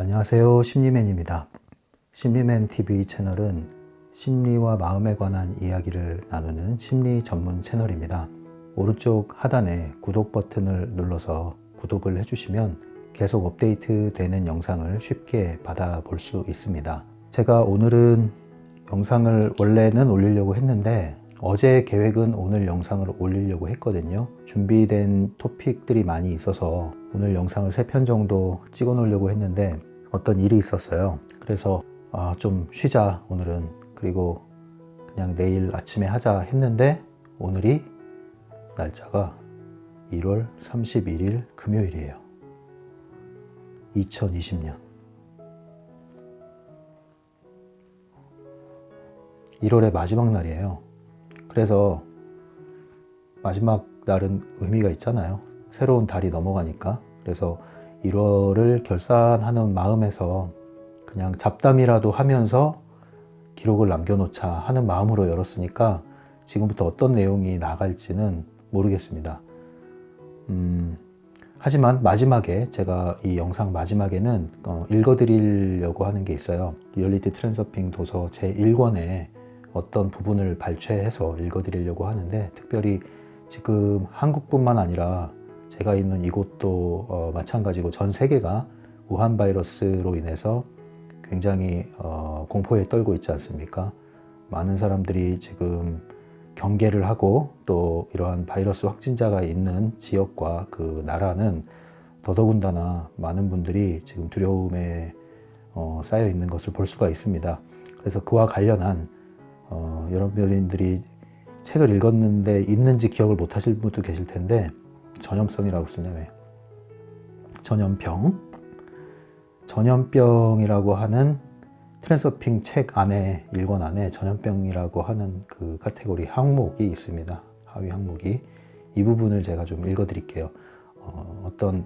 안녕하세요. 심리맨입니다. 심리맨 TV 채널은 심리와 마음에 관한 이야기를 나누는 심리 전문 채널입니다. 오른쪽 하단에 구독 버튼을 눌러서 구독을 해주시면 계속 업데이트 되는 영상을 쉽게 받아볼 수 있습니다. 제가 오늘은 영상을 원래는 올리려고 했는데 어제 계획은 오늘 영상을 올리려고 했거든요. 준비된 토픽들이 많이 있어서 오늘 영상을 3편 정도 찍어 놓으려고 했는데 어떤 일이 있었어요. 그래서 좀 쉬자 오늘은, 그리고 그냥 내일 아침에 하자 했는데 오늘이 날짜가 1월 31일 금요일이에요. 2020년 1월의 마지막 날이에요. 그래서 마지막 날은 의미가 있잖아요. 새로운 달이 넘어가니까. 그래서 1월을 결산하는 마음에서 그냥 잡담이라도 하면서 기록을 남겨놓자 하는 마음으로 열었으니까 지금부터 어떤 내용이 나갈지는 모르겠습니다. 하지만 마지막에, 제가 이 영상 마지막에는 읽어드리려고 하는 게 있어요. 리얼리티 트랜서핑 도서 제1권에 어떤 부분을 발췌해서 읽어드리려고 하는데, 특별히 지금 한국뿐만 아니라 제가 있는 이곳도 마찬가지고 전 세계가 우한 바이러스로 인해서 굉장히 공포에 떨고 있지 않습니까? 많은 사람들이 지금 경계를 하고 또 이러한 바이러스 확진자가 있는 지역과 그 나라는 더더군다나 많은 분들이 지금 두려움에 쌓여 있는 것을 볼 수가 있습니다. 그래서 그와 관련한 여러분들이 책을 읽었는데 있는지 기억을 못 하실 분도 계실 텐데, 전염성이라고 쓰냐 왜? 전염병이라고 하는 트랜서핑 책 안에, 1권 안에 전염병이라고 하는 그 카테고리 항목이 있습니다. 하위 항목이. 이 부분을 제가 좀 읽어 드릴게요. 어떤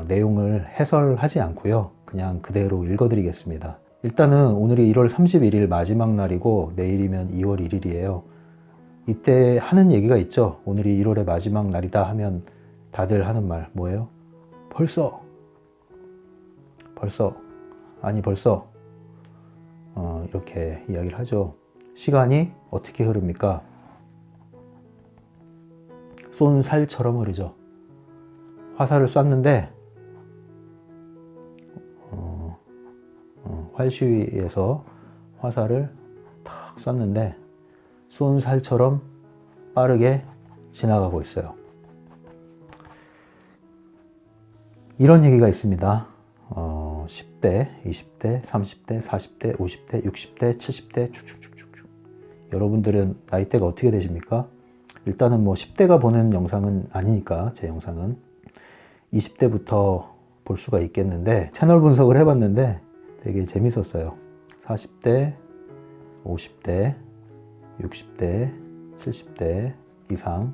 내용을 해설하지 않고요, 그냥 그대로 읽어 드리겠습니다. 일단은 오늘이 1월 31일 마지막 날이고 내일이면 2월 1일이에요. 이때 하는 얘기가 있죠. 오늘이 1월의 마지막 날이다 하면 다들 하는 말 뭐예요? 벌써 이렇게 이야기를 하죠. 시간이 어떻게 흐릅니까? 쏜 살처럼 흐르죠. 화살을 쐈는데 활시위에서 화살을 탁 쐈는데 쏜 살처럼 빠르게 지나가고 있어요. 이런 얘기가 있습니다. 10대, 20대, 30대, 40대, 50대, 60대, 70대 쭉쭉쭉쭉. 여러분들은 나이대가 어떻게 되십니까? 일단은 뭐 10대가 보는 영상은 아니니까 제 영상은 20대부터 볼 수가 있겠는데, 채널 분석을 해봤는데 되게 재밌었어요. 40대, 50대, 60대, 70대 이상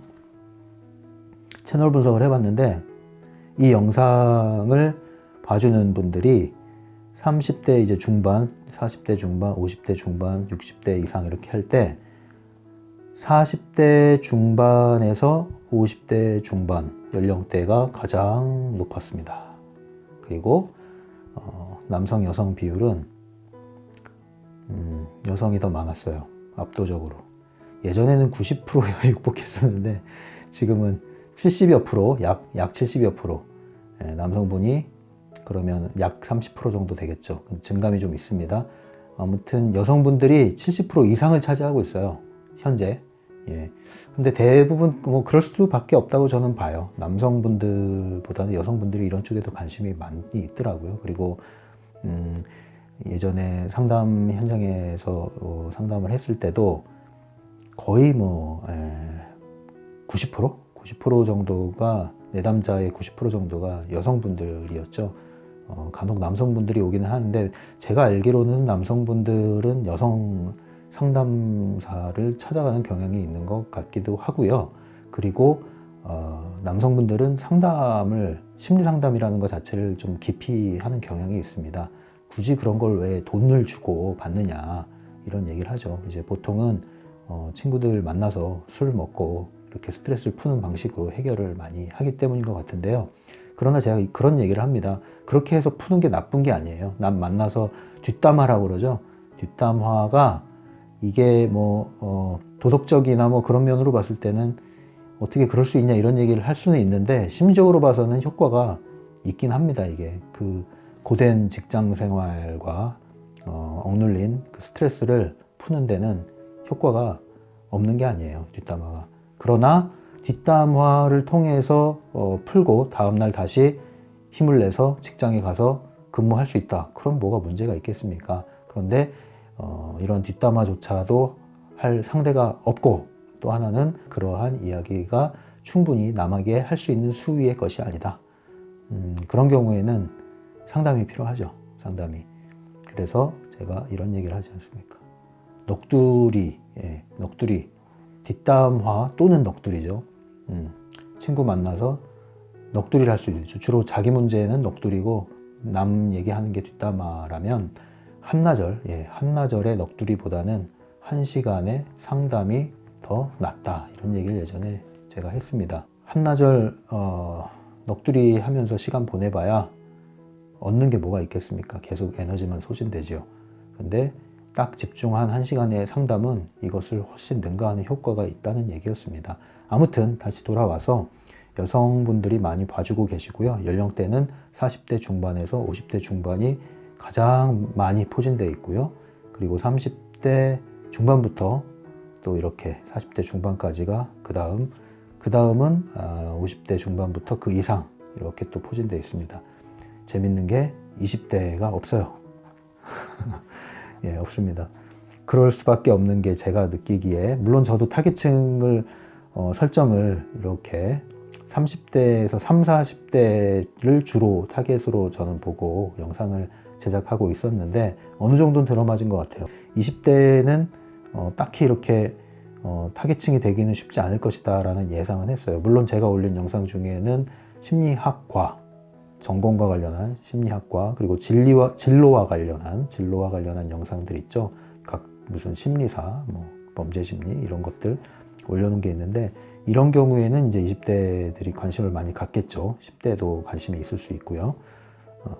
채널 분석을 해봤는데, 이 영상을 봐주는 분들이 30대 이제 중반, 40대 중반, 50대 중반, 60대 이상 이렇게 할 때 40대 중반에서 50대 중반 연령대가 가장 높았습니다. 그리고 남성 여성 비율은 여성이 더 많았어요. 압도적으로. 예전에는 90%에 육박했었는데 지금은 70여 프로, 약 70여 프로, 남성분이 그러면 약 30% 정도 되겠죠. 증감이 좀 있습니다. 아무튼 여성분들이 70% 이상을 차지하고 있어요, 현재. 근데 대부분 뭐 그럴 수도 밖에 없다고 저는 봐요. 남성분들보다는 여성분들이 이런 쪽에 더 관심이 많이 있더라고요. 그리고 예전에 상담 현장에서 상담을 했을 때도 거의 뭐 90% 정도가, 내담자의 90% 정도가 여성분들이었죠. 간혹 남성분들이 오기는 하는데 제가 알기로는 남성분들은 여성 상담사를 찾아가는 경향이 있는 것 같기도 하고요. 그리고 남성분들은 상담을, 심리 상담이라는 것 자체를 좀 깊이 하는 경향이 있습니다. 굳이 그런 걸 왜 돈을 주고 받느냐, 이런 얘기를 하죠. 이제 보통은 친구들 만나서 술 먹고 이렇게 스트레스를 푸는 방식으로 해결을 많이 하기 때문인 것 같은데요. 그러나 제가 그런 얘기를 합니다. 그렇게 해서 푸는 게 나쁜 게 아니에요. 남 만나서 뒷담화라고 그러죠. 뒷담화가 이게 뭐 도덕적이나 뭐 그런 면으로 봤을 때는 어떻게 그럴 수 있냐 이런 얘기를 할 수는 있는데, 심리적으로 봐서는 효과가 있긴 합니다. 이게 그 고된 직장 생활과 억눌린 그 스트레스를 푸는 데는 효과가 없는 게 아니에요, 뒷담화가. 그러나 뒷담화를 통해서 풀고 다음날 다시 힘을 내서 직장에 가서 근무할 수 있다. 그럼 뭐가 문제가 있겠습니까? 그런데 이런 뒷담화조차도 할 상대가 없고, 또 하나는 그러한 이야기가 충분히 남에게 할 수 있는 수위의 것이 아니다. 그런 경우에는 상담이 필요하죠. 상담이. 그래서 제가 이런 얘기를 하지 않습니까? 넋두리, 넋두리, 뒷담화 또는 넋두리죠. 친구 만나서 넋두리를 할 수 있죠. 주로 자기 문제는 넋두리고 남 얘기하는 게 뒷담화라면 한나절의 넋두리보다는 1시간의 상담이 더 낫다. 이런 얘기를 예전에 제가 했습니다. 한나절 넋두리 하면서 시간 보내봐야 얻는 게 뭐가 있겠습니까? 계속 에너지만 소진되지요. 근데 딱 집중한 1시간의 상담은 이것을 훨씬 능가하는 효과가 있다는 얘기였습니다. 아무튼 다시 돌아와서 여성분들이 많이 봐주고 계시고요. 연령대는 40대 중반에서 50대 중반이 가장 많이 포진되어 있고요. 그리고 30대 중반부터 또 이렇게 40대 중반까지가 그 다음은 50대 중반부터 그 이상 이렇게 또 포진되어 있습니다. 재밌는 게 20대가 없어요. 예, 없습니다. 그럴 수밖에 없는 게 제가 느끼기에, 물론 저도 타겟층을 설정을 이렇게 30대에서 30, 40대를 주로 타겟으로 저는 보고 영상을 제작하고 있었는데 어느 정도는 들어맞은 것 같아요. 20대는 딱히 이렇게 타겟층이 되기는 쉽지 않을 것이다 라는 예상은 했어요. 물론 제가 올린 영상 중에는 심리학과, 전공과 관련한 심리학과, 그리고 진로와 관련한 영상들 있죠. 각 무슨 심리사, 뭐 범죄심리 이런 것들 올려놓은 게 있는데, 이런 경우에는 이제 20대들이 관심을 많이 갖겠죠. 10대도 관심이 있을 수 있고요.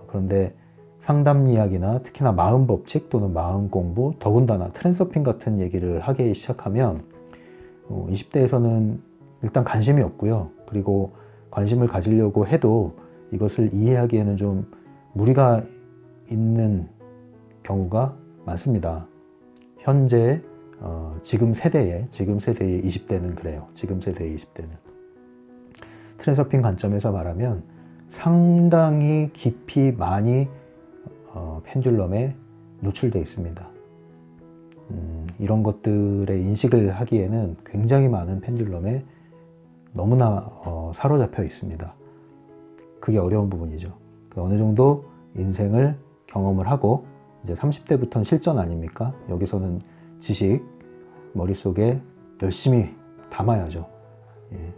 그런데 상담 이야기나 특히나 마음 법칙 또는 마음 공부, 더군다나 트랜서핑 같은 얘기를 하기 시작하면 20대에서는 일단 관심이 없고요. 그리고 관심을 가지려고 해도 이것을 이해하기에는 좀 무리가 있는 경우가 많습니다. 현재 지금 세대의 20대는 그래요. 지금 세대의 20대는. 트랜서핑 관점에서 말하면 상당히 깊이 많이 펜듈럼에 노출되어 있습니다. 이런 것들의 인식을 하기에는 굉장히 많은 펜듈럼에 너무나 사로잡혀 있습니다. 그게 어려운 부분이죠. 어느 정도 인생을 경험을 하고 이제 30대부터는 실전 아닙니까? 여기서는 지식 머릿속에 열심히 담아야죠. 예.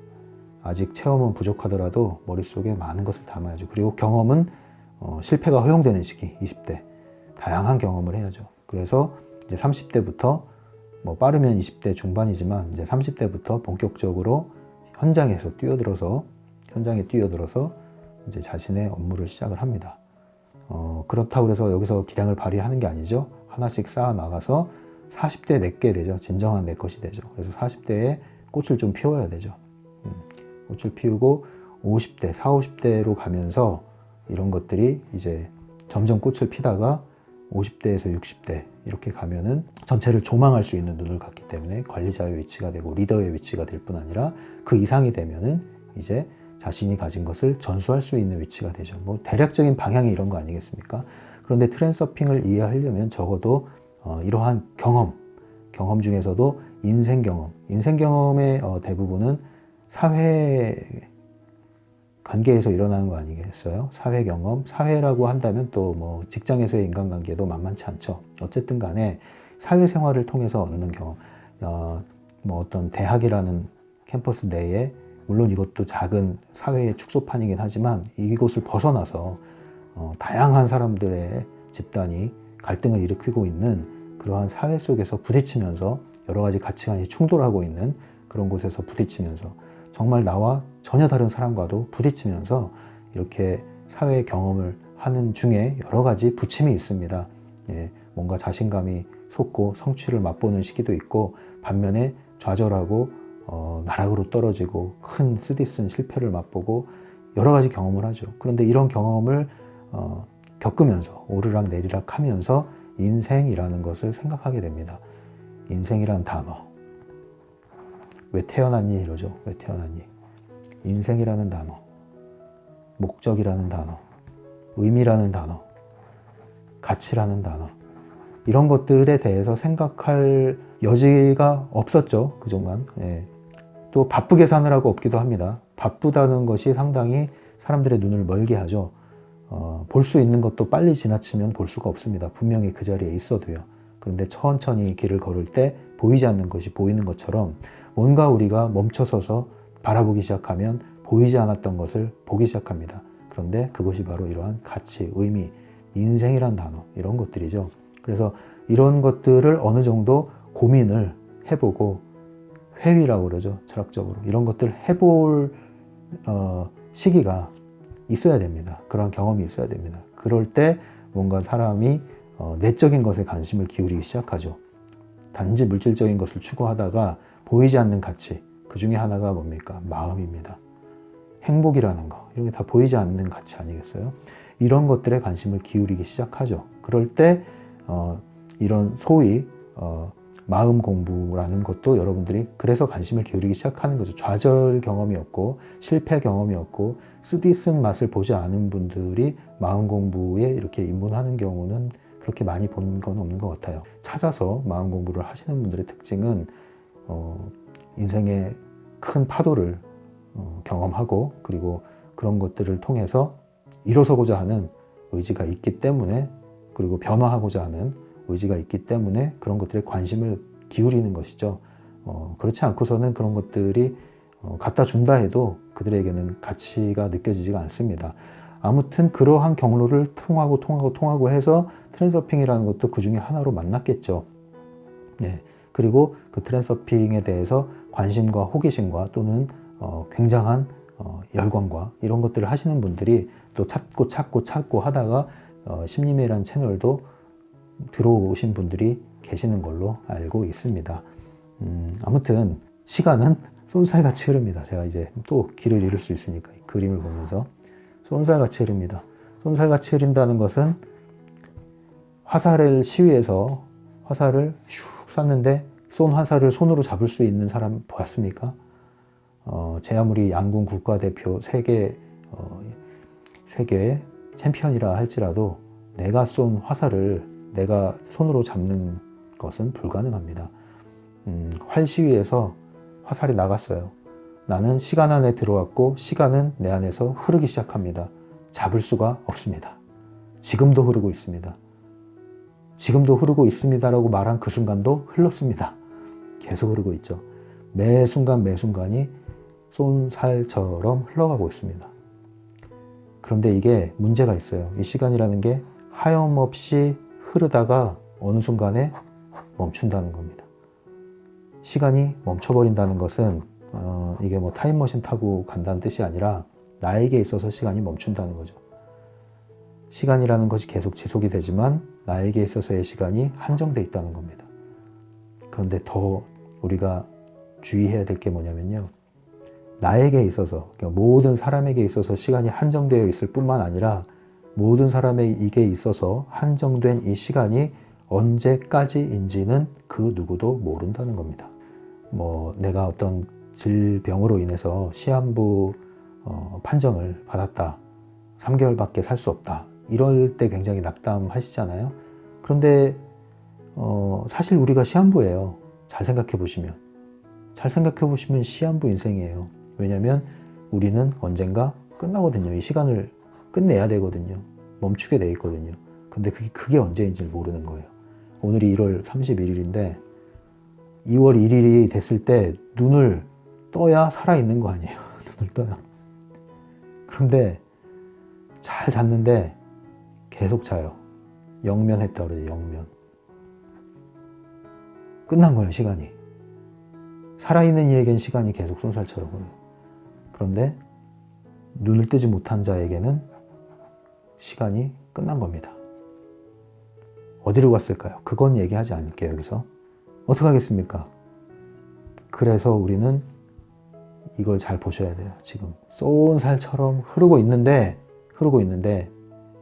아직 체험은 부족하더라도 머릿속에 많은 것을 담아야죠. 그리고 경험은 실패가 허용되는 시기 20대 다양한 경험을 해야죠. 그래서 이제 30대부터 뭐 빠르면 20대 중반이지만 이제 30대부터 본격적으로 현장에 뛰어들어서 이제 자신의 업무를 시작을 합니다. 그렇다고 해서 여기서 기량을 발휘하는 게 아니죠. 하나씩 쌓아 나가서 40대에 내게 되죠. 진정한 내 것이 되죠. 그래서 40대에 꽃을 좀 피워야 되죠. 꽃을 피우고 50대, 40, 50대로 가면서 이런 것들이 이제 점점 꽃을 피다가 50대에서 60대 이렇게 가면은 전체를 조망할 수 있는 눈을 갖기 때문에 관리자의 위치가 되고 리더의 위치가 될 뿐 아니라 그 이상이 되면은 이제 자신이 가진 것을 전수할 수 있는 위치가 되죠. 뭐 대략적인 방향이 이런 거 아니겠습니까? 그런데 트랜서핑을 이해하려면 적어도 이러한 경험 중에서도 인생 경험의 대부분은 사회 관계에서 일어나는 거 아니겠어요? 사회 경험, 사회라고 한다면 또 뭐 직장에서의 인간관계도 만만치 않죠. 어쨌든 간에 사회생활을 통해서 얻는 경험, 뭐 어떤 대학이라는 캠퍼스 내에 물론 이것도 작은 사회의 축소판이긴 하지만 이곳을 벗어나서 다양한 사람들의 집단이 갈등을 일으키고 있는 그러한 사회 속에서 부딪히면서 여러 가지 가치관이 충돌하고 있는 그런 곳에서 부딪히면서 정말 나와 전혀 다른 사람과도 부딪히면서 이렇게 사회 경험을 하는 중에 여러 가지 부침이 있습니다. 예, 뭔가 자신감이 솟고 성취를 맛보는 시기도 있고, 반면에 좌절하고 나락으로 떨어지고 큰 쓰디쓴 실패를 맛보고 여러 가지 경험을 하죠. 그런데 이런 경험을 겪으면서 오르락 내리락 하면서 인생이라는 것을 생각하게 됩니다. 인생이란 단어. 왜 태어났니 이러죠. 왜 태어났니. 인생이라는 단어, 목적이라는 단어, 의미라는 단어, 가치라는 단어, 이런 것들에 대해서 생각할 여지가 없었죠. 그동안. 예. 또 바쁘게 사느라고 없기도 합니다. 바쁘다는 것이 상당히 사람들의 눈을 멀게 하죠. 볼 수 있는 것도 빨리 지나치면 볼 수가 없습니다. 분명히 그 자리에 있어도요. 그런데 천천히 길을 걸을 때 보이지 않는 것이 보이는 것처럼, 뭔가 우리가 멈춰서서 바라보기 시작하면 보이지 않았던 것을 보기 시작합니다. 그런데 그것이 바로 이러한 가치, 의미, 인생이란 단어, 이런 것들이죠. 그래서 이런 것들을 어느 정도 고민을 해보고, 회의라고 그러죠. 철학적으로. 이런 것들을 해볼 시기가 있어야 됩니다. 그런 경험이 있어야 됩니다. 그럴 때 뭔가 사람이 내적인 것에 관심을 기울이기 시작하죠. 단지 물질적인 것을 추구하다가 보이지 않는 가치, 그 중에 하나가 뭡니까? 마음입니다. 행복이라는 거, 이런 게 다 보이지 않는 가치 아니겠어요? 이런 것들에 관심을 기울이기 시작하죠. 그럴 때 이런 소위 마음 공부라는 것도 여러분들이 그래서 관심을 기울이기 시작하는 거죠. 좌절 경험이 없고 실패 경험이 없고 쓰디쓴 맛을 보지 않은 분들이 마음 공부에 이렇게 입문하는 경우는 그렇게 많이 본 건 없는 것 같아요. 찾아서 마음 공부를 하시는 분들의 특징은 인생의 큰 파도를 경험하고, 그리고 그런 것들을 통해서 일어서고자 하는 의지가 있기 때문에, 그리고 변화하고자 하는 의지가 있기 때문에 그런 것들에 관심을 기울이는 것이죠. 그렇지 않고서는 그런 것들이 갖다 준다 해도 그들에게는 가치가 느껴지지가 않습니다. 아무튼 그러한 경로를 통하고 해서 트랜서핑이라는 것도 그 중에 하나로 만났겠죠. 네. 그리고 그 트랜서핑에 대해서 관심과 호기심과 또는 굉장한 열광과 이런 것들을 하시는 분들이 또 찾고 하다가 심리매라는 채널도 들어오신 분들이 계시는 걸로 알고 있습니다. 아무튼 시간은 쏜살같이 흐릅니다. 제가 이제 또 길을 잃을 수 있으니까 이 그림을 보면서 쏜살같이 흐릅니다. 쏜살같이 흐른다는 것은, 화살을 시위해서 화살을 슉 쐈는데 쏜 화살을 손으로 잡을 수 있는 사람 봤습니까? 제 아무리 양궁 국가대표 세계 챔피언이라 할지라도 내가 쏜 화살을 내가 손으로 잡는 것은 불가능합니다. 활 시위에서 화살이 나갔어요. 나는 시간 안에 들어왔고 시간은 내 안에서 흐르기 시작합니다. 잡을 수가 없습니다. 지금도 흐르고 있습니다. 지금도 흐르고 있습니다라고 말한 그 순간도 흘렀습니다. 계속 흐르고 있죠. 매 순간이 쏜살처럼 흘러가고 있습니다. 그런데 이게 문제가 있어요. 이 시간이라는 게 하염없이 흐르다가 어느 순간에 멈춘다는 겁니다. 시간이 멈춰버린다는 것은 이게 뭐 타임머신 타고 간다는 뜻이 아니라 나에게 있어서 시간이 멈춘다는 거죠. 시간이라는 것이 계속 지속이 되지만 나에게 있어서의 시간이 한정돼 있다는 겁니다. 그런데 더 우리가 주의해야 될 게 뭐냐면요. 나에게 있어서, 그러니까 모든 사람에게 있어서 시간이 한정되어 있을 뿐만 아니라 모든 사람에게 있어서 한정된 이 시간이 언제까지인지는 그 누구도 모른다는 겁니다. 내가 어떤 질병으로 인해서 시한부 판정을 받았다. 3개월밖에 살 수 없다. 이럴 때 굉장히 낙담하시잖아요. 그런데 사실 우리가 시한부예요. 잘 생각해 보시면 시한부 인생이에요. 왜냐하면 우리는 언젠가 끝나거든요. 이 시간을 끝내야 되거든요. 멈추게 돼 있거든요. 근데 그게 언제인지 모르는 거예요. 오늘이 1월 31일인데 2월 1일이 됐을 때 눈을 떠야 살아있는 거 아니에요. 눈을 떠야. 그런데 잘 잤는데 계속 자요. 영면했다 그러죠. 영면. 끝난 거예요. 시간이. 살아있는 이에겐 시간이 계속 쏜살처럼 흘러요. 그런데 눈을 뜨지 못한 자에게는 시간이 끝난 겁니다. 어디로 갔을까요? 그건 얘기하지 않을게요, 여기서. 어떻게 하겠습니까? 그래서 우리는 이걸 잘 보셔야 돼요. 지금 쏜 살처럼 흐르고 있는데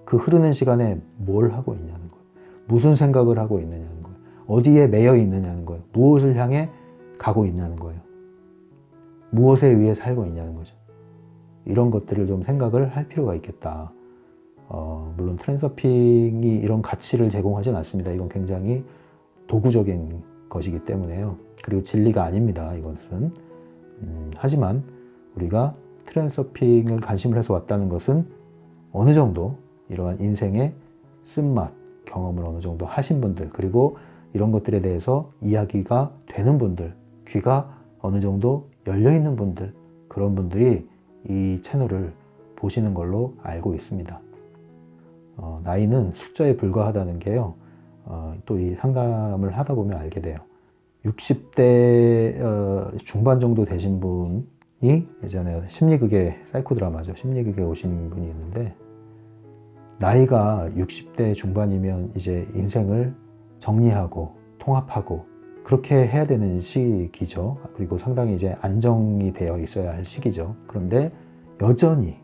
그 흐르는 시간에 뭘 하고 있냐는 거예요. 무슨 생각을 하고 있느냐는 거예요. 어디에 매여 있느냐는 거예요. 무엇을 향해 가고 있냐는 거예요. 무엇에 의해 살고 있냐는 거죠. 이런 것들을 좀 생각을 할 필요가 있겠다. 물론 트랜서핑이 이런 가치를 제공하진 않습니다. 이건 굉장히 도구적인 것이기 때문에요. 그리고 진리가 아닙니다. 이것은. 하지만 우리가 트랜서핑을 관심을 해서 왔다는 것은 어느 정도 이러한 인생의 쓴맛, 경험을 어느 정도 하신 분들, 그리고 이런 것들에 대해서 이야기가 되는 분들, 귀가 어느 정도 열려있는 분들, 그런 분들이 이 채널을 보시는 걸로 알고 있습니다. 나이는 숫자에 불과하다는 게요. 또 이 상담을 하다 보면 알게 돼요. 60대 중반 정도 되신 분이 예전에 심리극의 사이코 드라마죠. 심리극에 오신 분이 있는데 나이가 60대 중반이면 이제 인생을 정리하고 통합하고 그렇게 해야 되는 시기죠. 그리고 상당히 이제 안정이 되어 있어야 할 시기죠. 그런데 여전히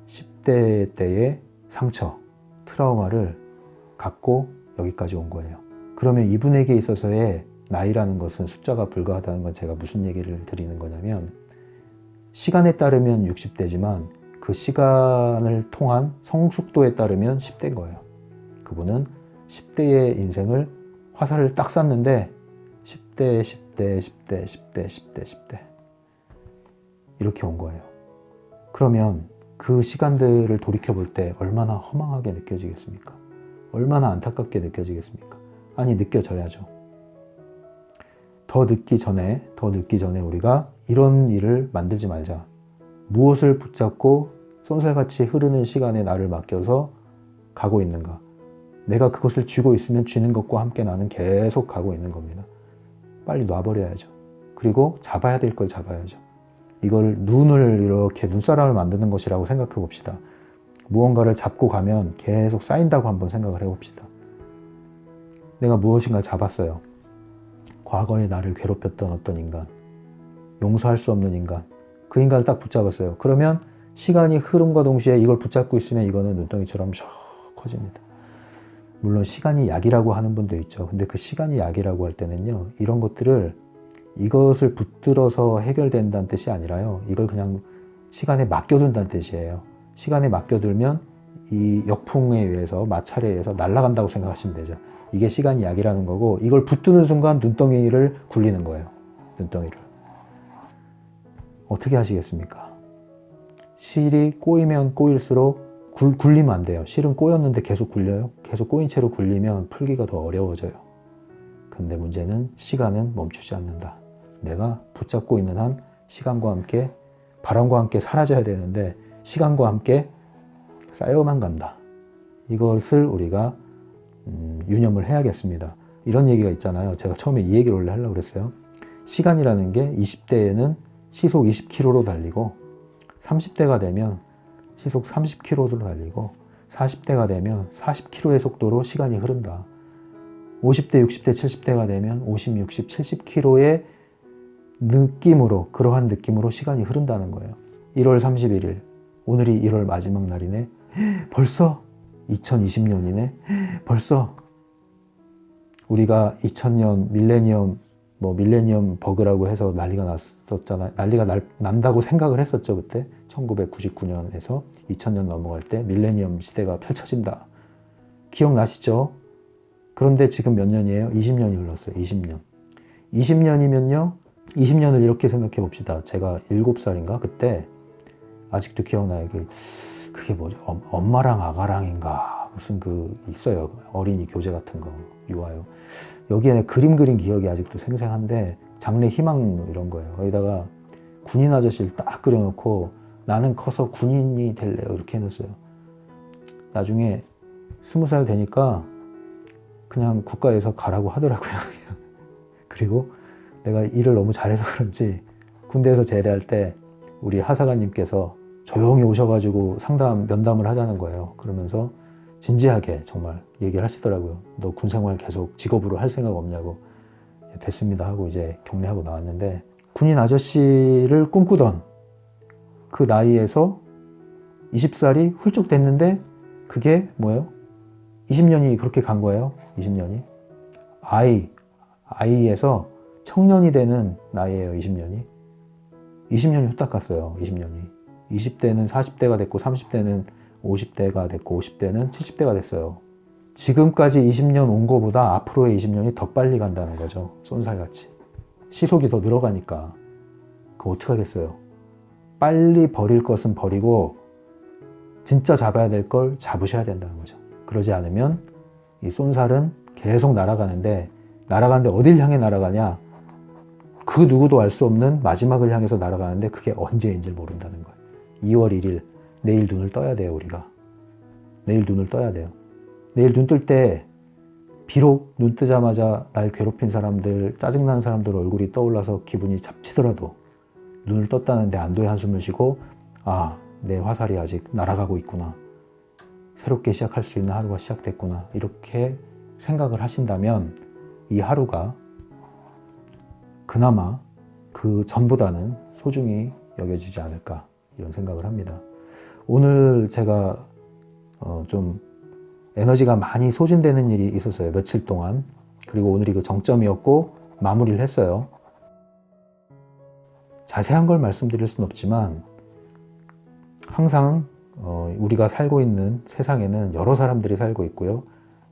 10대 때의 상처, 트라우마를 갖고 여기까지 온 거예요. 그러면 이분에게 있어서의 나이라는 것은 숫자가 불과하다는 건 제가 무슨 얘기를 드리는 거냐면 시간에 따르면 60대지만 그 시간을 통한 성숙도에 따르면 10대인 거예요. 그분은 10대의 인생을 화살을 딱 쐈는데 10대 이렇게 온 거예요. 그러면 그 시간들을 돌이켜볼 때 얼마나 허망하게 느껴지겠습니까? 얼마나 안타깝게 느껴지겠습니까? 아니, 느껴져야죠. 더 늦기 전에 우리가 이런 일을 만들지 말자. 무엇을 붙잡고 쏜살같이 흐르는 시간에 나를 맡겨서 가고 있는가? 내가 그것을 쥐고 있으면 쥐는 것과 함께 나는 계속 가고 있는 겁니다. 빨리 놔버려야죠. 그리고 잡아야 될 걸 잡아야죠. 이걸 눈을 이렇게 눈사람을 만드는 것이라고 생각해 봅시다. 무언가를 잡고 가면 계속 쌓인다고 한번 생각을 해봅시다. 내가 무엇인가 잡았어요. 과거에 나를 괴롭혔던 어떤 인간, 용서할 수 없는 인간, 그 인간을 딱 붙잡았어요. 그러면 시간이 흐름과 동시에 이걸 붙잡고 있으면 이거는 눈덩이처럼 쭉 커집니다. 물론 시간이 약이라고 하는 분도 있죠. 근데 그 시간이 약이라고 할 때는요, 이런 것들을 이것을 붙들어서 해결된다는 뜻이 아니라요, 이걸 그냥 시간에 맡겨둔다는 뜻이에요. 시간에 맡겨두면 이 역풍에 의해서, 마찰에 의해서 날아간다고 생각하시면 되죠. 이게 시간이 약이라는 거고, 이걸 붙드는 순간 눈덩이를 굴리는 거예요. 눈덩이를. 어떻게 하시겠습니까? 실이 꼬이면 꼬일수록 굴리면 안 돼요. 실은 꼬였는데 계속 굴려요. 계속 꼬인 채로 굴리면 풀기가 더 어려워져요. 근데 문제는 시간은 멈추지 않는다. 내가 붙잡고 있는 한 시간과 함께, 바람과 함께 사라져야 되는데 시간과 함께 쌓여만 간다. 이것을 우리가 유념을 해야겠습니다. 이런 얘기가 있잖아요. 제가 처음에 이 얘기를 원래 하려고 그랬어요. 시간이라는 게 20대에는 시속 20km로 달리고 30대가 되면 시속 30km로 달리고 40대가 되면 40km의 속도로 시간이 흐른다. 50대, 60대, 70대가 되면 50, 60, 70km의 느낌으로, 그러한 느낌으로 시간이 흐른다는 거예요. 1월 31일, 오늘이 1월 마지막 날이네. 벌써 2020년이네. 벌써 우리가 2000년 밀레니엄 버그라고 해서 난리가 났었잖아요. 난리가 난다고 생각을 했었죠, 그때. 1999년에서 2000년 넘어갈 때 밀레니엄 시대가 펼쳐진다. 기억나시죠? 그런데 지금 몇 년이에요? 20년이 흘렀어요. 20년. 20년이면요. 20년을 이렇게 생각해 봅시다. 제가 7살인가? 그때 아직도 기억나요. 그게 뭐죠? 엄마랑 아가랑인가? 무슨 있어요. 어린이 교재 같은 거. 유아요. 여기에 그림 그린 기억이 아직도 생생한데 장래 희망 이런 거예요. 거기다가 군인 아저씨를 딱 그려놓고 나는 커서 군인이 될래요. 이렇게 해놨어요. 나중에 20살 되니까 그냥 국가에서 가라고 하더라고요. 그리고 내가 일을 너무 잘해서 그런지 군대에서 제대할 때 우리 하사관님께서 조용히 오셔가지고 면담을 하자는 거예요. 그러면서 진지하게 정말 얘기를 하시더라고요. 너 군생활 계속 직업으로 할 생각 없냐고. 됐습니다 하고 이제 격리하고 나왔는데, 군인 아저씨를 꿈꾸던 그 나이에서 20살이 훌쩍 됐는데 그게 뭐예요? 20년이 그렇게 간 거예요. 20년이. 아이에서 청년이 되는 나이에요. 20년이. 20년이 후딱 갔어요. 20년이. 20대는 40대가 됐고 30대는 50대가 됐고 50대는 70대가 됐어요. 지금까지 20년 온 거보다 앞으로의 20년이 더 빨리 간다는 거죠. 쏜살같이. 시속이 더 늘어가니까. 그거 어떡하겠어요. 빨리 버릴 것은 버리고 진짜 잡아야 될 걸 잡으셔야 된다는 거죠. 그러지 않으면 이 쏜살은 계속 날아가는데 어딜 향해 날아가냐? 그 누구도 알 수 없는 마지막을 향해서 날아가는데 그게 언제인지 모른다는 거예요. 2월 1일 내일 눈을 떠야 돼요. 우리가 내일 눈을 떠야 돼요. 내일 눈 뜰 때 비록 눈 뜨자마자 날 괴롭힌 사람들, 짜증나는 사람들 얼굴이 떠올라서 기분이 잡치더라도 눈을 떴다는데 안도의 한숨을 쉬고, 아, 내 화살이 아직 날아가고 있구나, 새롭게 시작할 수 있는 하루가 시작됐구나, 이렇게 생각을 하신다면 이 하루가 그나마 그 전보다는 소중히 여겨지지 않을까, 이런 생각을 합니다. 오늘 제가 좀 에너지가 많이 소진되는 일이 있었어요. 며칠 동안. 그리고 오늘이 그 정점이었고 마무리를 했어요. 자세한 걸 말씀드릴 수는 없지만 항상 우리가 살고 있는 세상에는 여러 사람들이 살고 있고요.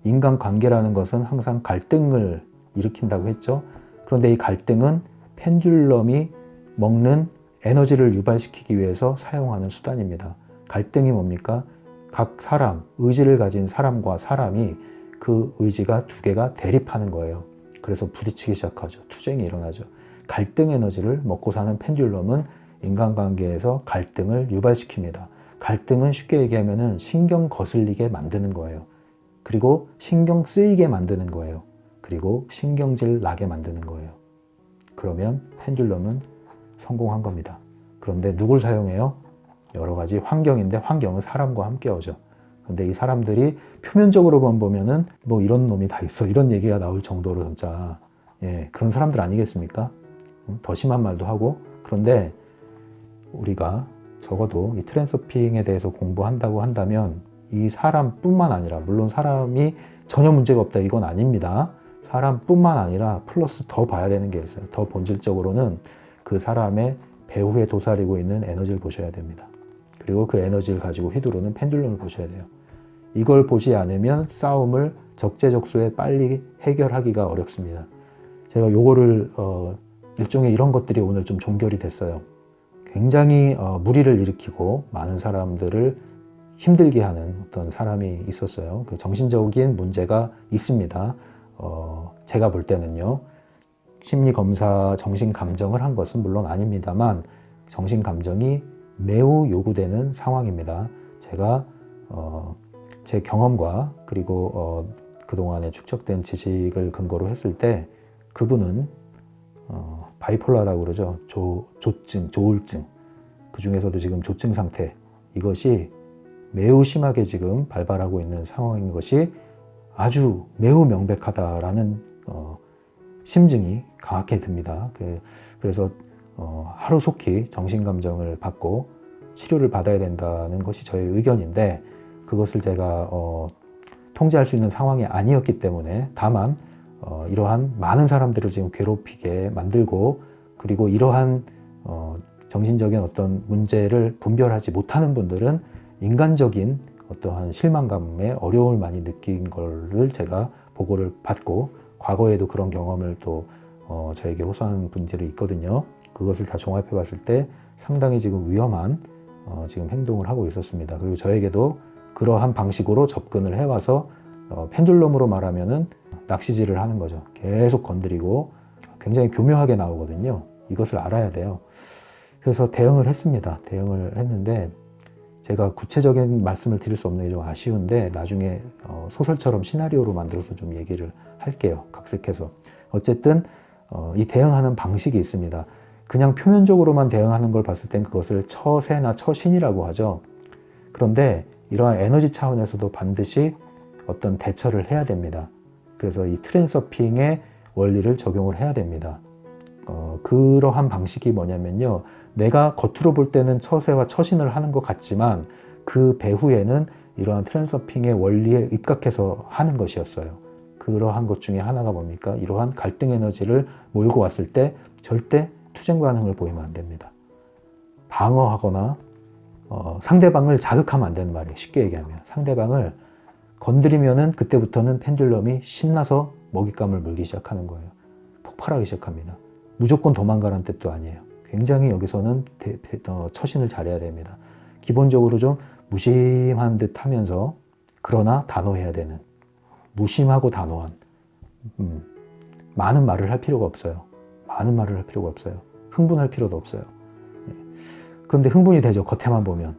인간관계라는 것은 항상 갈등을 일으킨다고 했죠. 그런데 이 갈등은 펜듈럼이 먹는 에너지를 유발시키기 위해서 사용하는 수단입니다. 갈등이 뭡니까? 각 사람, 의지를 가진 사람과 사람이 그 의지가 두 개가 대립하는 거예요. 그래서 부딪히기 시작하죠. 투쟁이 일어나죠. 갈등 에너지를 먹고 사는 펜듈럼은 인간관계에서 갈등을 유발시킵니다. 갈등은 쉽게 얘기하면 신경 거슬리게 만드는 거예요. 그리고 신경 쓰이게 만드는 거예요. 그리고 신경질 나게 만드는 거예요. 그러면 펜듈럼은 성공한 겁니다. 그런데 누굴 사용해요? 여러 가지 환경인데 환경은 사람과 함께 오죠. 근데 이 사람들이 표면적으로만 보면은 뭐 이런 놈이 다 있어, 이런 얘기가 나올 정도로 진짜 그런 사람들 아니겠습니까? 더 심한 말도 하고. 그런데 우리가 적어도 이 트랜서핑에 대해서 공부한다고 한다면 이 사람뿐만 아니라, 물론 사람이 전혀 문제가 없다 이건 아닙니다. 사람뿐만 아니라 플러스 더 봐야 되는 게 있어요. 더 본질적으로는 그 사람의 배후에 도사리고 있는 에너지를 보셔야 됩니다. 그리고 그 에너지를 가지고 휘두르는 펜듈럼을 보셔야 돼요. 이걸 보지 않으면 싸움을 적재적소에 빨리 해결하기가 어렵습니다. 제가 요거를 일종의 이런 것들이 오늘 좀 종결이 됐어요. 굉장히 무리를 일으키고 많은 사람들을 힘들게 하는 어떤 사람이 있었어요. 그 정신적인 문제가 있습니다. 제가 볼 때는요. 심리검사 정신감정을 한 것은 물론 아닙니다만 정신감정이 매우 요구되는 상황입니다. 제가 제 경험과 그리고 그동안에 축적된 지식을 근거로 했을 때 그분은 바이폴라라고 그러죠. 조증, 조울증. 그 중에서도 지금 조증 상태, 이것이 매우 심하게 지금 발발하고 있는 상황인 것이 아주 매우 명백하다라는 심증이 강하게 듭니다. 그래서 하루속히 정신감정을 받고 치료를 받아야 된다는 것이 저의 의견인데, 그것을 제가 통제할 수 있는 상황이 아니었기 때문에, 다만 이러한 많은 사람들을 지금 괴롭히게 만들고, 그리고 이러한 정신적인 어떤 문제를 분별하지 못하는 분들은 인간적인 어떠한 실망감에 어려움을 많이 느낀 거를 제가 보고를 받고, 과거에도 그런 경험을 또 저에게 호소하는 분들이 있거든요. 그것을 다 종합해 봤을 때 상당히 지금 위험한 지금 행동을 하고 있었습니다. 그리고 저에게도 그러한 방식으로 접근을 해와서 펜듈럼으로 말하면은 낚시질을 하는 거죠. 계속 건드리고 굉장히 교묘하게 나오거든요. 이것을 알아야 돼요. 그래서 대응을 했습니다. 대응을 했는데 제가 구체적인 말씀을 드릴 수 없는 게 좀 아쉬운데 나중에 소설처럼 시나리오로 만들어서 좀 얘기를 할게요. 각색해서. 어쨌든 이 대응하는 방식이 있습니다. 그냥 표면적으로만 대응하는 걸 봤을 땐 그것을 처세나 처신이라고 하죠. 그런데 이러한 에너지 차원에서도 반드시 어떤 대처를 해야 됩니다. 그래서 이 트랜서핑의 원리를 적용을 해야 됩니다. 그러한 방식이 뭐냐면요. 내가 겉으로 볼 때는 처세와 처신을 하는 것 같지만 그 배후에는 이러한 트랜서핑의 원리에 입각해서 하는 것이었어요. 그러한 것 중에 하나가 뭡니까? 이러한 갈등 에너지를 몰고 왔을 때 절대 투쟁 반응을 보이면 안 됩니다. 방어하거나 상대방을 자극하면 안 되는 말이에요. 쉽게 얘기하면 상대방을 건드리면은 그때부터는 펜듈럼이 신나서 먹잇감을 물기 시작하는 거예요. 폭발하기 시작합니다. 무조건 도망가라는 뜻도 아니에요. 굉장히 여기서는 처신을 잘해야 됩니다. 기본적으로 좀 무심한 듯 하면서 그러나 단호해야 되는, 무심하고 단호한, 많은 말을 할 필요가 없어요. 많은 말을 할 필요가 없어요. 흥분할 필요도 없어요. 그런데 흥분이 되죠. 겉에만 보면.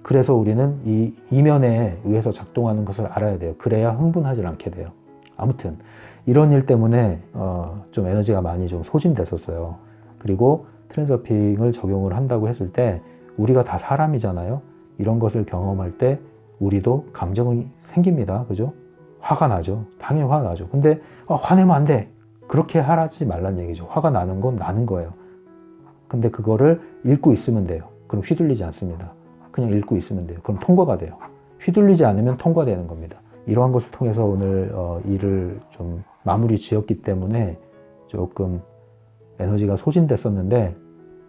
그래서 우리는 이 이면에 의해서 작동하는 것을 알아야 돼요. 그래야 흥분하지 않게 돼요. 아무튼 이런 일 때문에 좀 에너지가 많이 좀 소진됐었어요. 그리고 트랜서핑을 적용을 한다고 했을 때 우리가 다 사람이잖아요. 이런 것을 경험할 때 우리도 감정이 생깁니다. 그죠? 화가 나죠. 당연히 화가 나죠. 근데 화내면 안 돼. 그렇게 하지 말란 얘기죠. 화가 나는 건 나는 거예요. 근데 그거를 읽고 있으면 돼요. 그럼 휘둘리지 않습니다. 그냥 읽고 있으면 돼요. 그럼 통과가 돼요. 휘둘리지 않으면 통과되는 겁니다. 이러한 것을 통해서 오늘 일을 좀 마무리 지었기 때문에 조금 에너지가 소진됐었는데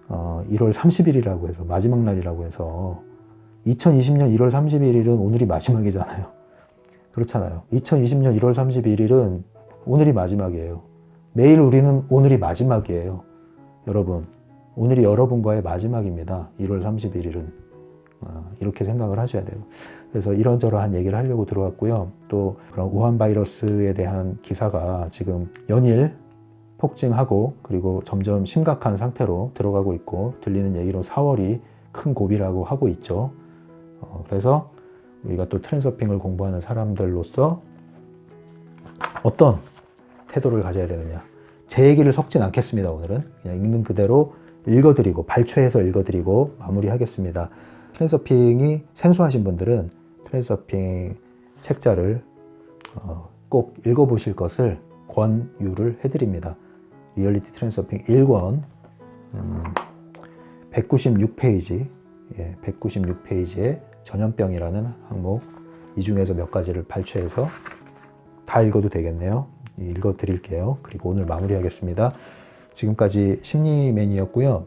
1월 30일이라고 해서 마지막 날이라고 해서 2020년 1월 31일은 오늘이 마지막이잖아요. 그렇잖아요. 2020년 1월 31일은 오늘이 마지막이에요. 매일 우리는 오늘이 마지막이에요. 여러분, 오늘이 여러분과의 마지막입니다. 1월 31일은. 이렇게 생각을 하셔야 돼요. 그래서 이런저런 얘기를 하려고 들어왔고요. 또 그런 우한 바이러스에 대한 기사가 지금 연일 폭증하고 그리고 점점 심각한 상태로 들어가고 있고 들리는 얘기로 4월이 큰 고비라고 하고 있죠. 그래서 우리가 또 트랜서핑을 공부하는 사람들로서 어떤 태도를 가져야 되느냐. 제 얘기를 섞진 않겠습니다. 오늘은 그냥 읽는 그대로 읽어드리고 발췌해서 읽어드리고 마무리하겠습니다. 트랜서핑이 생소하신 분들은 트랜서핑 책자를 꼭 읽어보실 것을 권유를 해드립니다. 리얼리티 트랜서핑 1권 196페이지 196페이지에 전염병이라는 항목 이 중에서 몇 가지를 발췌해서 다 읽어도 되겠네요. 읽어드릴게요. 그리고 오늘 마무리하겠습니다. 지금까지 심리맨이었고요.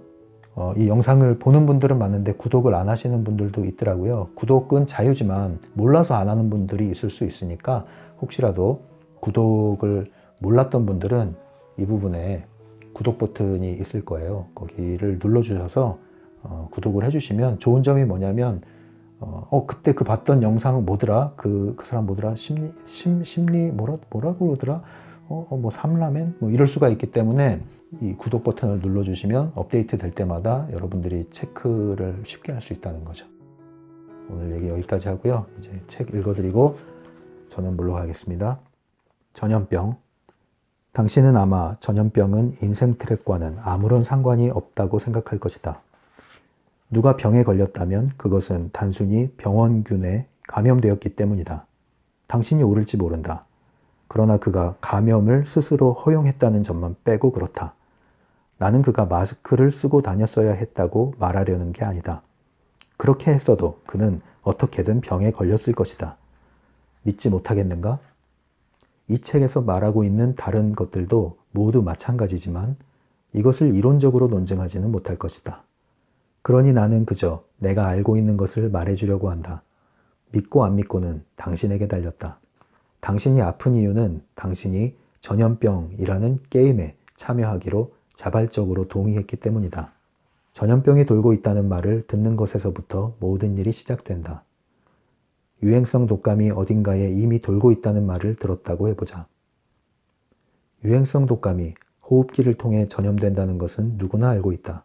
이 영상을 보는 분들은 많은데 구독을 안 하시는 분들도 있더라고요. 구독은 자유지만 몰라서 안 하는 분들이 있을 수 있으니까 혹시라도 구독을 몰랐던 분들은 이 부분에 구독 버튼이 있을 거예요. 거기를 눌러주셔서 구독을 해주시면 좋은 점이 뭐냐면 그때 그 봤던 영상은 뭐더라? 그 사람 뭐더라? 심리 뭐라고 그러더라? 뭐 삼라멘? 뭐 이럴 수가 있기 때문에 이 구독 버튼을 눌러주시면 업데이트 될 때마다 여러분들이 체크를 쉽게 할 수 있다는 거죠. 오늘 얘기 여기까지 하고요. 이제 책 읽어드리고 저는 물러가겠습니다. 전염병. 당신은 아마 전염병은 인생 트랙과는 아무런 상관이 없다고 생각할 것이다. 누가 병에 걸렸다면 그것은 단순히 병원균에 감염되었기 때문이다. 당신이 옳을지 모른다. 그러나 그가 감염을 스스로 허용했다는 점만 빼고 그렇다. 나는 그가 마스크를 쓰고 다녔어야 했다고 말하려는 게 아니다. 그렇게 했어도 그는 어떻게든 병에 걸렸을 것이다. 믿지 못하겠는가? 이 책에서 말하고 있는 다른 것들도 모두 마찬가지지만 이것을 이론적으로 논증하지는 못할 것이다. 그러니 나는 그저 내가 알고 있는 것을 말해주려고 한다. 믿고 안 믿고는 당신에게 달렸다. 당신이 아픈 이유는 당신이 전염병이라는 게임에 참여하기로 자발적으로 동의했기 때문이다. 전염병이 돌고 있다는 말을 듣는 것에서부터 모든 일이 시작된다. 유행성 독감이 어딘가에 이미 돌고 있다는 말을 들었다고 해보자. 유행성 독감이 호흡기를 통해 전염된다는 것은 누구나 알고 있다.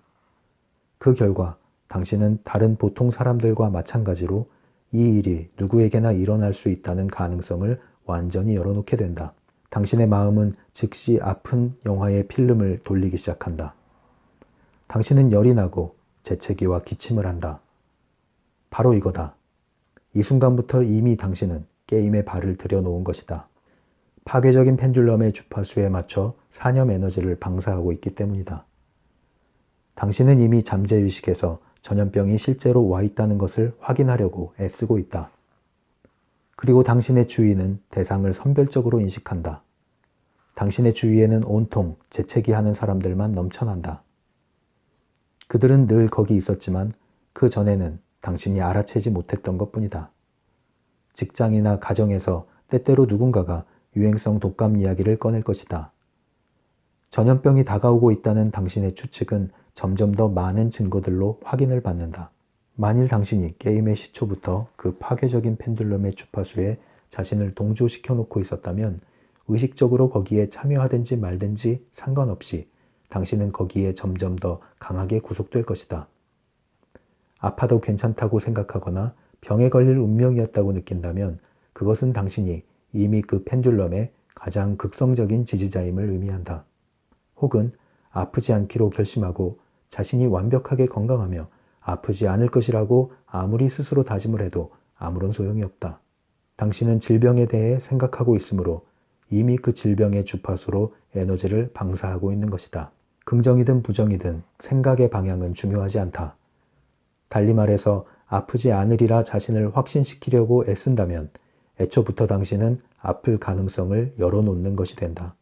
그 결과 당신은 다른 보통 사람들과 마찬가지로 이 일이 누구에게나 일어날 수 있다는 가능성을 완전히 열어놓게 된다. 당신의 마음은 즉시 아픈 영화의 필름을 돌리기 시작한다. 당신은 열이 나고 재채기와 기침을 한다. 바로 이거다. 이 순간부터 이미 당신은 게임에 발을 들여놓은 것이다. 파괴적인 펜듈럼의 주파수에 맞춰 산염 에너지를 방사하고 있기 때문이다. 당신은 이미 잠재의식에서 전염병이 실제로 와 있다는 것을 확인하려고 애쓰고 있다. 그리고 당신의 주위는 대상을 선별적으로 인식한다. 당신의 주위에는 온통 재채기하는 사람들만 넘쳐난다. 그들은 늘 거기 있었지만 그 전에는 당신이 알아채지 못했던 것뿐이다. 직장이나 가정에서 때때로 누군가가 유행성 독감 이야기를 꺼낼 것이다. 전염병이 다가오고 있다는 당신의 추측은 점점 더 많은 증거들로 확인을 받는다. 만일 당신이 게임의 시초부터 그 파괴적인 펜듈럼의 주파수에 자신을 동조시켜 놓고 있었다면 의식적으로 거기에 참여하든지 말든지 상관없이 당신은 거기에 점점 더 강하게 구속될 것이다. 아파도 괜찮다고 생각하거나 병에 걸릴 운명이었다고 느낀다면 그것은 당신이 이미 그 펜듈럼의 가장 극성적인 지지자임을 의미한다. 혹은 아프지 않기로 결심하고 자신이 완벽하게 건강하며 아프지 않을 것이라고 아무리 스스로 다짐을 해도 아무런 소용이 없다. 당신은 질병에 대해 생각하고 있으므로 이미 그 질병의 주파수로 에너지를 방사하고 있는 것이다. 긍정이든 부정이든 생각의 방향은 중요하지 않다. 달리 말해서 아프지 않으리라 자신을 확신시키려고 애쓴다면 애초부터 당신은 아플 가능성을 열어놓는 것이 된다.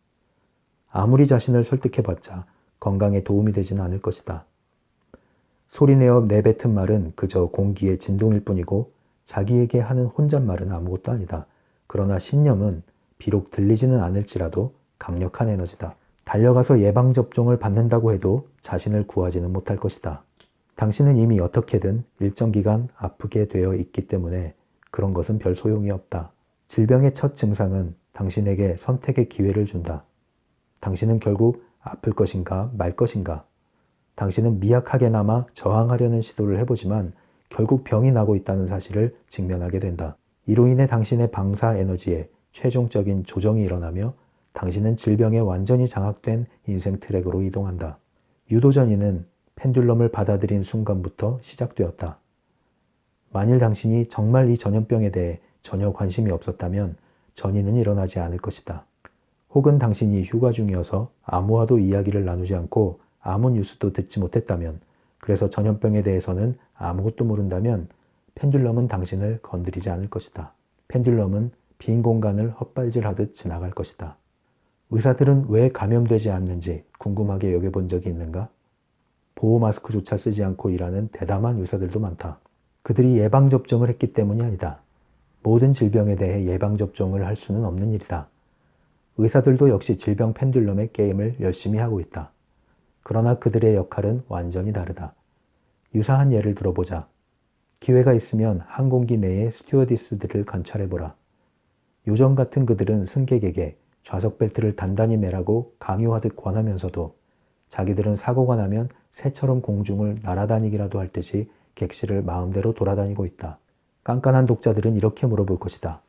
아무리 자신을 설득해봤자 건강에 도움이 되지는 않을 것이다. 소리내어 내뱉은 말은 그저 공기의 진동일 뿐이고 자기에게 하는 혼잣말은 아무것도 아니다. 그러나 신념은 비록 들리지는 않을지라도 강력한 에너지다. 달려가서 예방접종을 받는다고 해도 자신을 구하지는 못할 것이다. 당신은 이미 어떻게든 일정 기간 아프게 되어 있기 때문에 그런 것은 별 소용이 없다. 질병의 첫 증상은 당신에게 선택의 기회를 준다. 당신은 결국 아플 것인가 말 것인가. 당신은 미약하게나마 저항하려는 시도를 해보지만 결국 병이 나고 있다는 사실을 직면하게 된다. 이로 인해 당신의 방사 에너지에 최종적인 조정이 일어나며 당신은 질병에 완전히 장악된 인생 트랙으로 이동한다. 유도전이는 펜듈럼을 받아들인 순간부터 시작되었다. 만일 당신이 정말 이 전염병에 대해 전혀 관심이 없었다면 전이는 일어나지 않을 것이다. 혹은 당신이 휴가 중이어서 아무와도 이야기를 나누지 않고 아무 뉴스도 듣지 못했다면, 그래서 전염병에 대해서는 아무것도 모른다면 펜듈럼은 당신을 건드리지 않을 것이다. 펜듈럼은 빈 공간을 헛발질하듯 지나갈 것이다. 의사들은 왜 감염되지 않는지 궁금하게 여겨본 적이 있는가? 보호 마스크조차 쓰지 않고 일하는 대담한 의사들도 많다. 그들이 예방접종을 했기 때문이 아니다. 모든 질병에 대해 예방접종을 할 수는 없는 일이다. 의사들도 역시 질병 펜듈럼의 게임을 열심히 하고 있다. 그러나 그들의 역할은 완전히 다르다. 유사한 예를 들어보자. 기회가 있으면 항공기 내의 스튜어디스들을 관찰해보라. 요정 같은 그들은 승객에게 좌석 벨트를 단단히 매라고 강요하듯 권하면서도 자기들은 사고가 나면 새처럼 공중을 날아다니기라도 할 듯이 객실을 마음대로 돌아다니고 있다. 깐깐한 독자들은 이렇게 물어볼 것이다.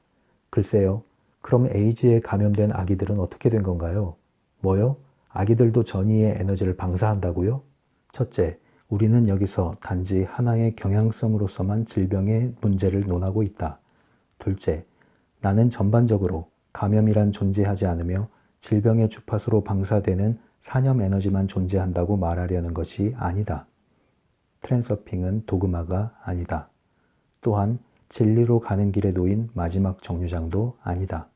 글쎄요, 그럼 에이즈에 감염된 아기들은 어떻게 된 건가요? 뭐요? 아기들도 전이의 에너지를 방사한다고요? 첫째, 우리는 여기서 단지 하나의 경향성으로서만 질병의 문제를 논하고 있다. 둘째, 나는 전반적으로 감염이란 존재하지 않으며 질병의 주파수로 방사되는 산염 에너지만 존재한다고 말하려는 것이 아니다. 트랜서핑은 도그마가 아니다. 또한 진리로 가는 길에 놓인 마지막 정류장도 아니다.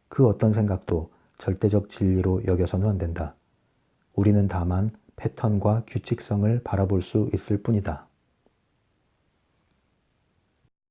그 어떤 생각도 절대적 진리로 여겨서는 안 된다. 우리는 다만 패턴과 규칙성을 바라볼 수 있을 뿐이다.